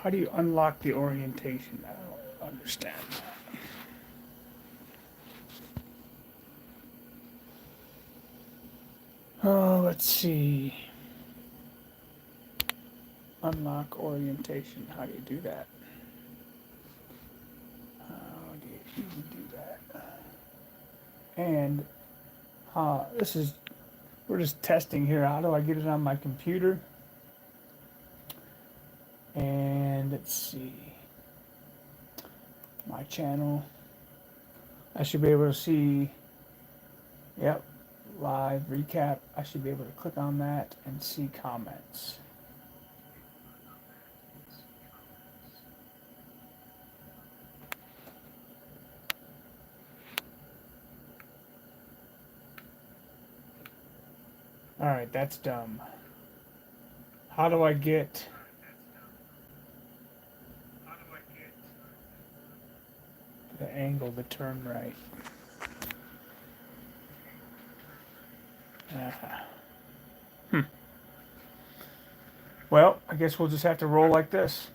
how do you unlock the orientation? I don't understand that. Oh, let's see. Unlock orientation. How do you do that? How do you even do that? And we're just testing here. How do I get it on my computer? And let's see. My channel. I should be able to see, yep, live recap. I should be able to click on that and see comments. All right, that's dumb. How do I get the angle to turn right? Hmm. Well, I guess we'll just have to roll like this.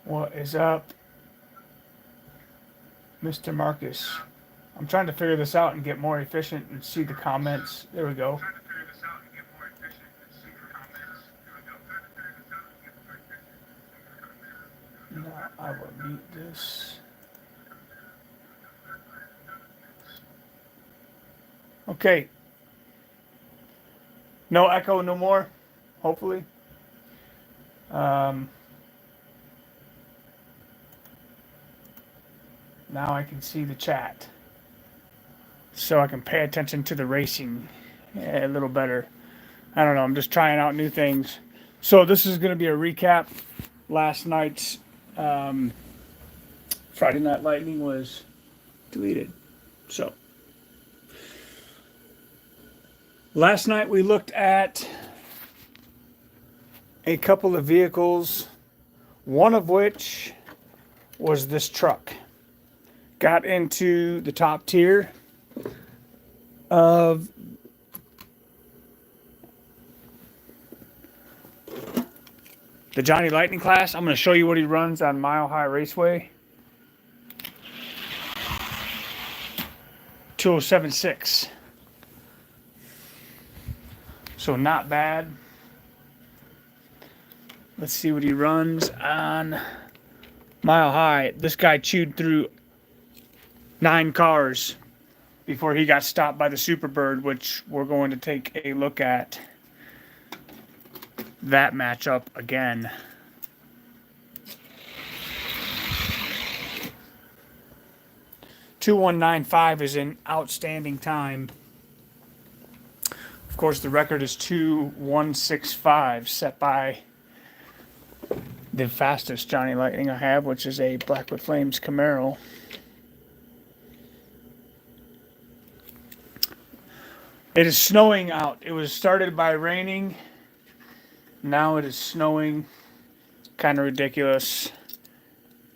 What is up, Mr. Marcus? I'm trying to figure this out and get more efficient and see the comments. There we go. Now I will mute this. Okay. No echo no more, hopefully. Now I can see the chat. So I can pay attention to the racing a little better. I don't know, I'm just trying out new things. So this is going to be a recap. Last night's Friday Night Lightning was deleted. So last night we looked at a couple of vehicles, one of which was this truck. Got into the top tier of the Johnny Lightning class. I'm going to show you what he runs on Mile High Raceway. 2076. So not bad. Let's see what he runs on Mile High. This guy chewed through 9 cars before he got stopped by the Superbird, which we're going to take a look at that matchup again. .2195 is an outstanding time. Of course, the record is 2:165, set by the fastest Johnny Lightning I have, which is a Blackwood Flames Camaro. It is snowing out. It was started by raining. Now it is snowing. Kind of ridiculous.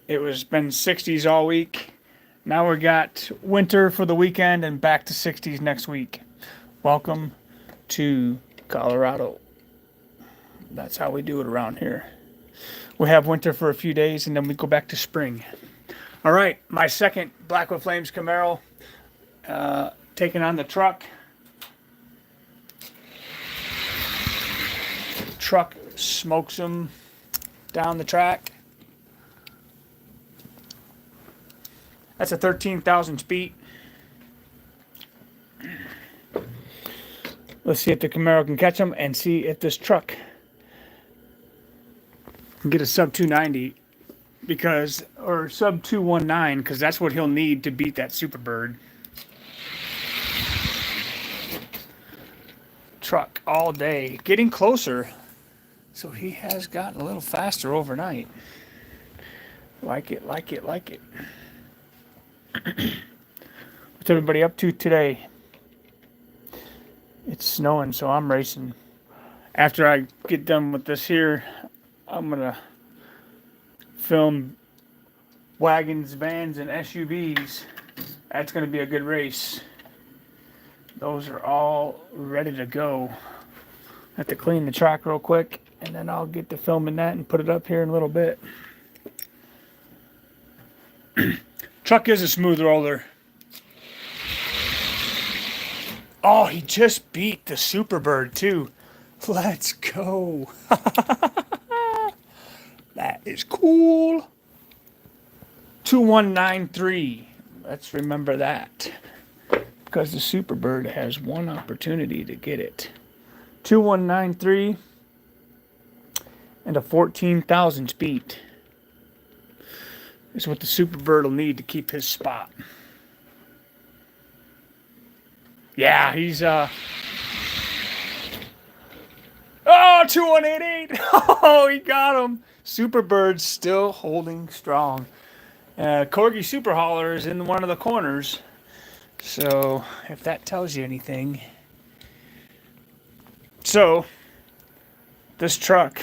It was been 60s all week. Now we got winter for the weekend and back to 60s next week. Welcome to Colorado. That's how we do it around here. We have winter for a few days and then we go back to spring. All right, my second Blackwood Flames Camaro, taking on the truck. Truck smokes him down the track. That's a 13,000 speed. Let's see if the Camaro can catch him and see if this truck can get a sub 290 or sub 219, because that's what he'll need to beat that Superbird. Truck all day, getting closer. So he has gotten a little faster overnight. Like it, like it, like it. What's everybody up to today? It's snowing, so I'm racing. After I get done with this here, I'm going to film wagons, vans, and SUVs. That's going to be a good race. Those are all ready to go. I have to clean the track real quick, and then I'll get to filming that and put it up here in a little bit. Truck is a smooth roller. Oh, he just beat the Superbird too. Let's go. That is cool. 2193. Let's remember that. Because the Superbird has one opportunity to get it. 2193 and a 14,000 speed is what the Superbird will need to keep his spot. Yeah, he's Oh, 2188. Oh, he got him. Superbird's still holding strong. Corgi Super Hauler is in one of the corners. So, if that tells you anything. So, this truck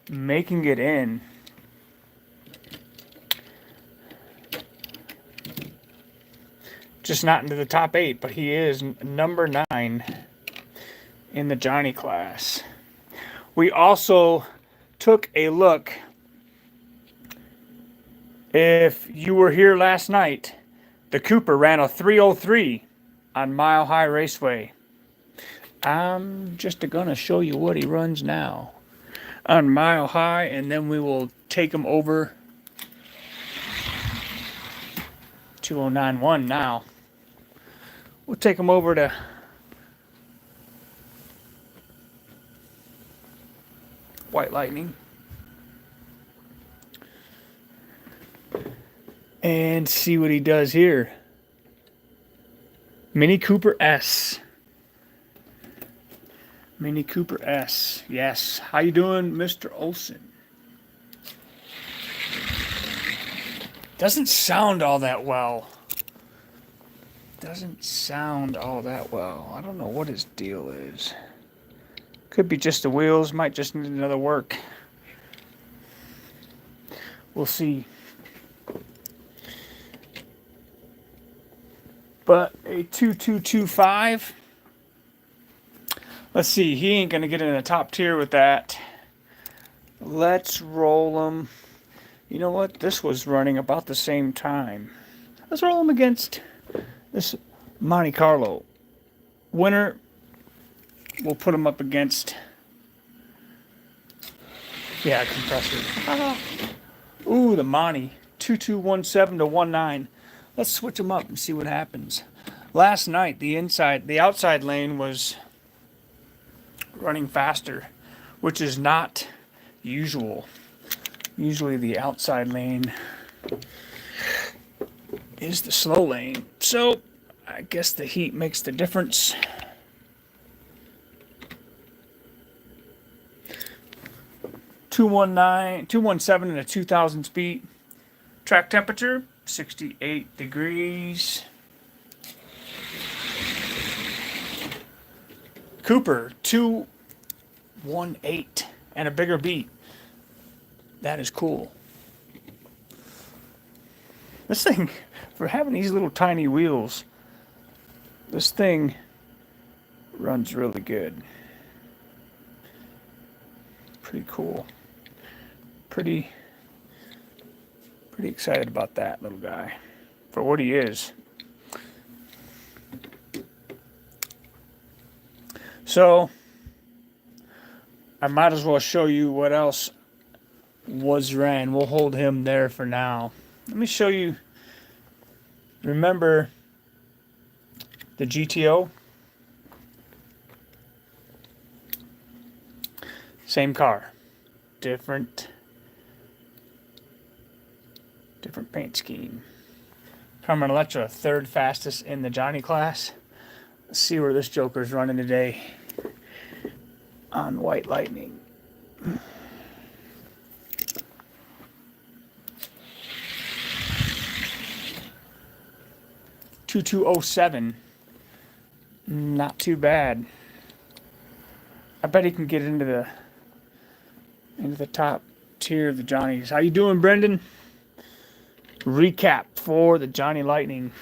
making it in. Just not into the top 8, but he is number 9 in the Johnny class. We also took a look. If you were here last night, the Cooper ran a 303 on Mile High Raceway. I'm just going to show you what he runs now on Mile High, and then we will take him over 2091 now. We'll take him over to White Lightning and see what he does here. Mini Cooper S. Mini Cooper S. Yes. How you doing, Mr. Olson? Doesn't sound all that well. Doesn't sound all that well. I don't know what his deal is. Could be just the wheels. Might just need another work. We'll see. But a 2225. Let's see. He ain't going to get in the top tier with that. Let's roll him. You know what? This was running about the same time. Let's roll him against this Monte Carlo. Winner, we'll put him up against, yeah, compressor. Ooh, the Monte. 2217 to 19. Let's switch them up and see what happens. Last night, the outside lane was running faster, which is not usual. Usually the outside lane is the slow lane. So I guess the heat makes the difference. $217 and a 2,000 speed. Track temperature 68 degrees. Cooper 218 and a bigger beat. That is cool. This thing, for having these little tiny wheels, this thing runs really good. Pretty cool. Pretty excited about that little guy for what he is. So I might as well show you what else was ran. We'll hold him there for now. Let me show you. Remember the GTO? Same car. Different paint scheme. Carmen Electra, third fastest in the Johnny class. Let's see where this Joker's running today on White Lightning. 2207. Not too bad. I bet he can get into the top tier of the Johnnies. How you doing, Brendan? Recap for the Johnny Lightning.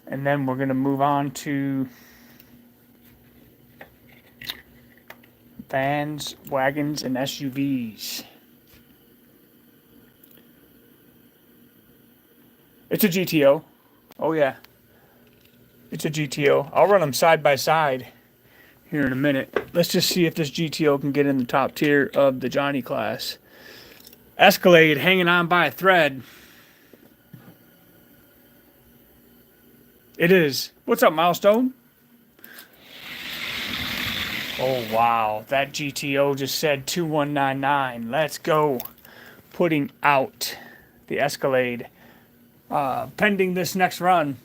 And then we're going to move on to vans, wagons, and SUVs. It's a GTO. Oh, yeah. It's a GTO. I'll run them side by side here in a minute. Let's just see if this GTO can get in the top tier of the Johnny class. Escalade hanging on by a thread. It is. What's up, Milestone? Oh, wow. That GTO just said 2199. Let's go. Putting out the Escalade. Pending this next run.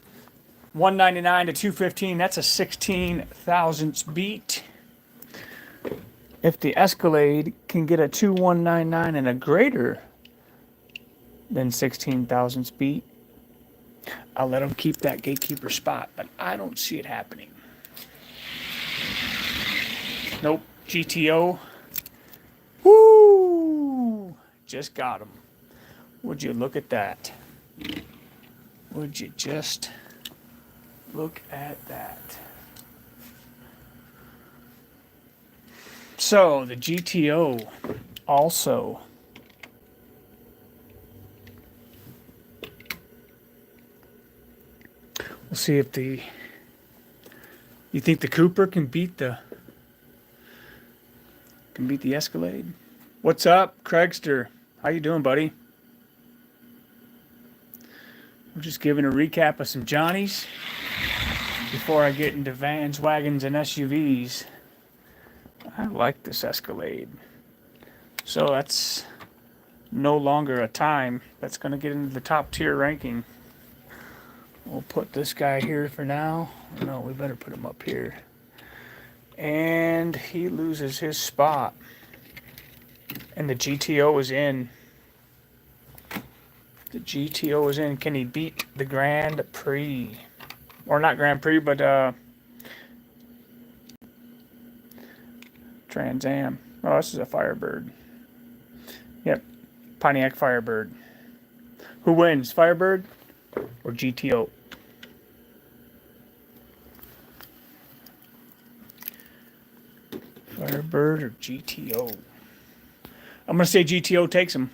199 to 215. That's a 16 thousandths beat. If the Escalade can get a 2199 and a greater than 16 thousandths beat, I'll let them keep that gatekeeper spot, but I don't see it happening. Nope. GTO. Woo! Just got him. Would you look at that? Would you just look at that? So, the GTO also we'll see if you think the Cooper can beat the Escalade. What's up, Craigster? How you doing, buddy? We're just giving a recap of some Johnnies before I get into vans, wagons, and SUVs. I like this Escalade. So that's no longer a time. That's going to get into the top tier ranking. We'll put this guy here for now. No, we better put him up here. And he loses his spot. And the GTO is in. The GTO is in. Can he beat the Grand Prix? Or not Grand Prix, but Trans Am. Oh, this is a Firebird. Yep. Pontiac Firebird. Who wins? Firebird or GTO? Firebird or GTO? I'm going to say GTO takes him.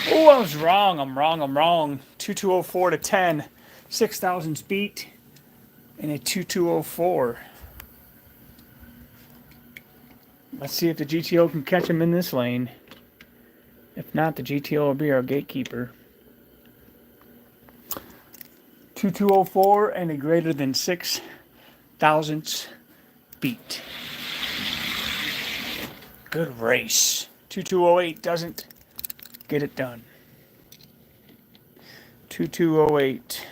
Oh, I was wrong. I'm wrong. 2204 to 10. 6,000 beat. And a 2204. Let's see if the GTO can catch him in this lane. If not, the GTO will be our gatekeeper. 2204 and a greater than 6 thousandths beat. Good race. 2208 doesn't get it done. 2208.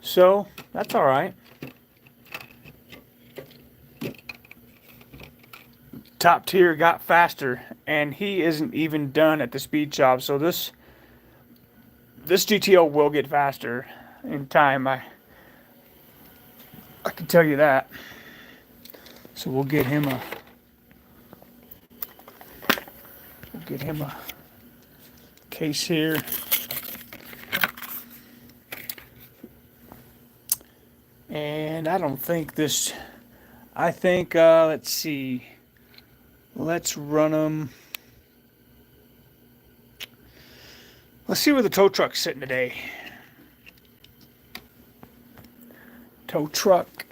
So, that's all right. Top tier got faster, and he isn't even done at the speed job. So this GTO will get faster in time. I can tell you that. So we'll get him a case here. And I don't think this. I think let's see. Let's run them. Let's see where the tow truck's sitting today. Tow truck.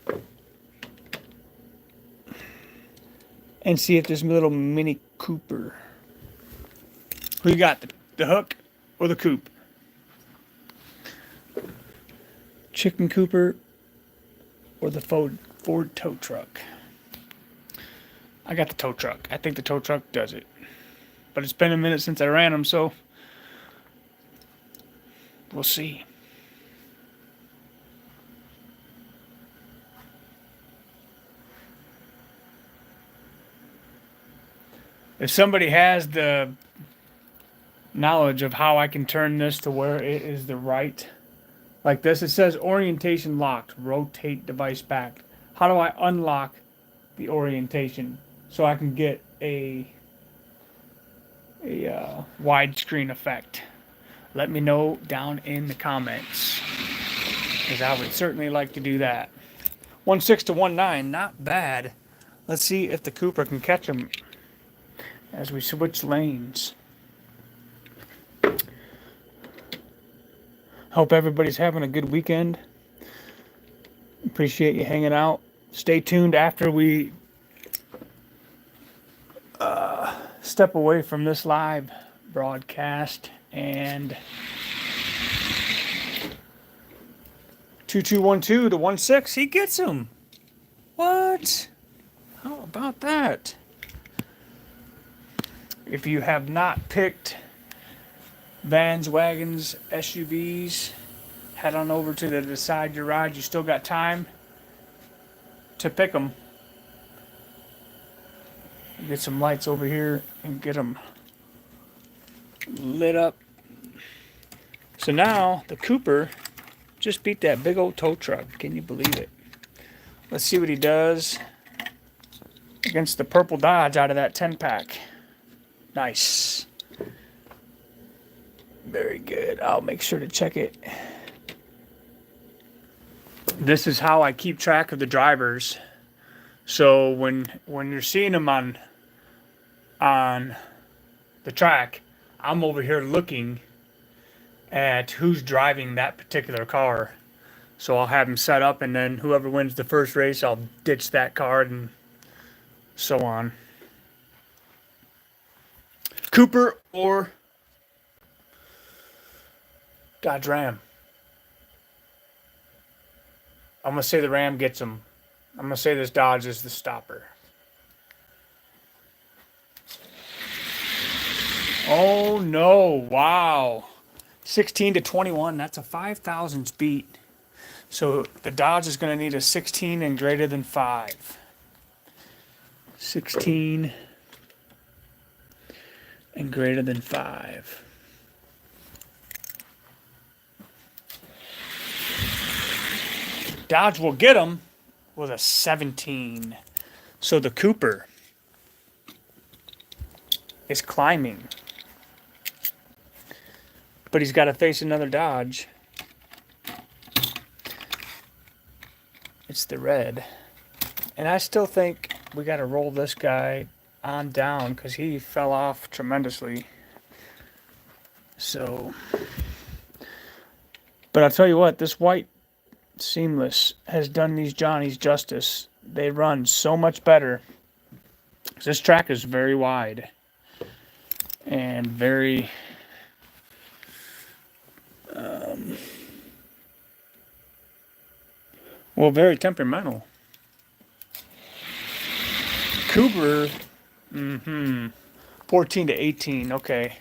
And see if this little Mini Cooper. Who you got? The Hook or the Coupe? Chicken Cooper or the Ford tow truck? I got the tow truck. I think the tow truck does it. But it's been a minute since I ran them, so we'll see. If somebody has the knowledge of how I can turn this to where it is the right, like this, it says orientation locked, rotate device back. How do I unlock the orientation so I can get a widescreen effect? Let me know down in the comments, because I would certainly like to do that. 1.6 to 1.9, not bad. Let's see if the Cooper can catch him as we switch lanes. Hope everybody's having a good weekend. Appreciate you hanging out. Stay tuned after we step away from this live broadcast, and 2212 to 1.6, he gets him. What? How about that? If you have not picked vans, wagons, SUVs, head on over to the Decide Your Ride. You still got time to pick them. Get some lights over here and get them lit up. So now the Cooper just beat that big old tow truck. Can you believe it? Let's see what he does against the purple Dodge out of that 10-pack. Nice. Very good. I'll make sure to check it. This is how I keep track of the drivers. So when you're seeing them on the track, I'm over here looking at who's driving that particular car. So I'll have them set up, and then whoever wins the first race, I'll ditch that card and so on. Cooper or Dodge Ram? I'm going to say the Ram gets him. I'm going to say this Dodge is the stopper. Oh, no. Wow. 16 to 21. That's a 5,000 speed. So the Dodge is going to need a 16 and greater than 5. 16 and greater than 5. Dodge will get him with a 17. So the Cooper is climbing. But he's got to face another Dodge. It's the red. And I still think we got to roll this guy on down because he fell off tremendously. So, but I'll tell you what, this white Seamless has done these Johnnies justice. They run so much better. This track is very wide and very very temperamental. Cooper, 14 to 18. Okay,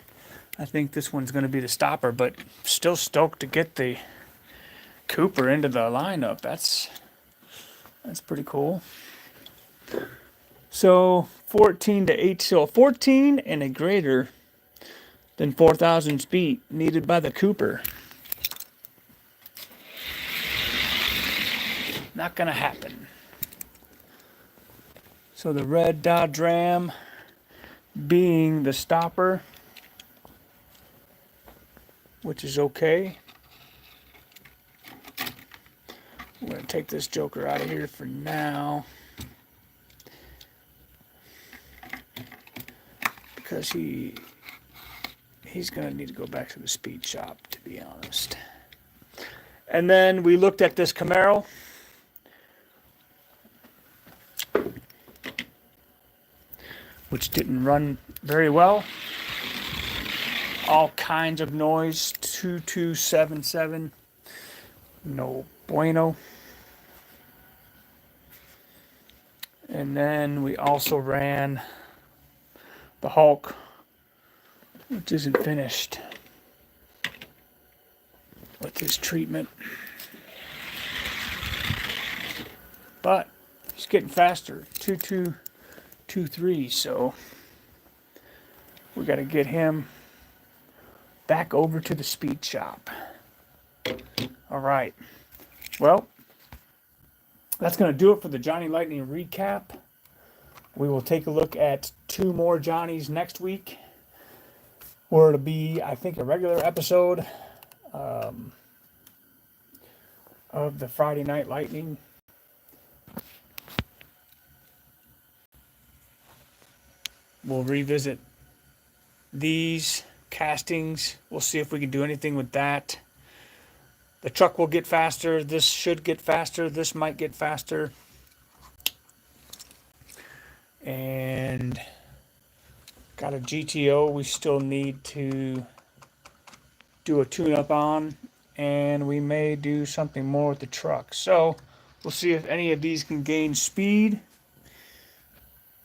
I think this one's going to be the stopper, but still stoked to get the Cooper into the lineup. That's pretty cool. So 14 to 8, so 14 and a greater than 4,000 speed needed by the Cooper. Not gonna happen. So the red Dodge Ram being the stopper, which is okay. I'm going to take this joker out of here for now, because he's going to need to go back to the speed shop, to be honest. And then we looked at this Camaro. Which didn't run very well. All kinds of noise. 2277. No bueno. And then we also ran the Hulk, which isn't finished with his treatment. But he's getting faster. 2223, so we got to get him back over to the speed shop. All right. Well, that's going to do it for the Johnny Lightning recap. We will take a look at 2 more Johnnies next week, or it'll be, I think, a regular episode of the Friday Night Lightning. We'll revisit these castings. We'll see if we can do anything with that. The truck will get faster. This should get faster. This might get faster. And got a GTO we still need to do a tune-up on. And we may do something more with the truck. So we'll see if any of these can gain speed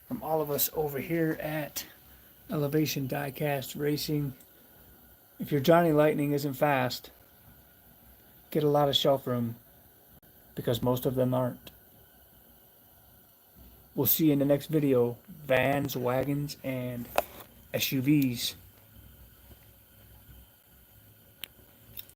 from all of us over here at Elevation Diecast Racing. If your Johnny Lightning isn't fast, get a lot of shelf room, because most of them aren't. We'll see you in the next video. Vans, wagons, and SUVs.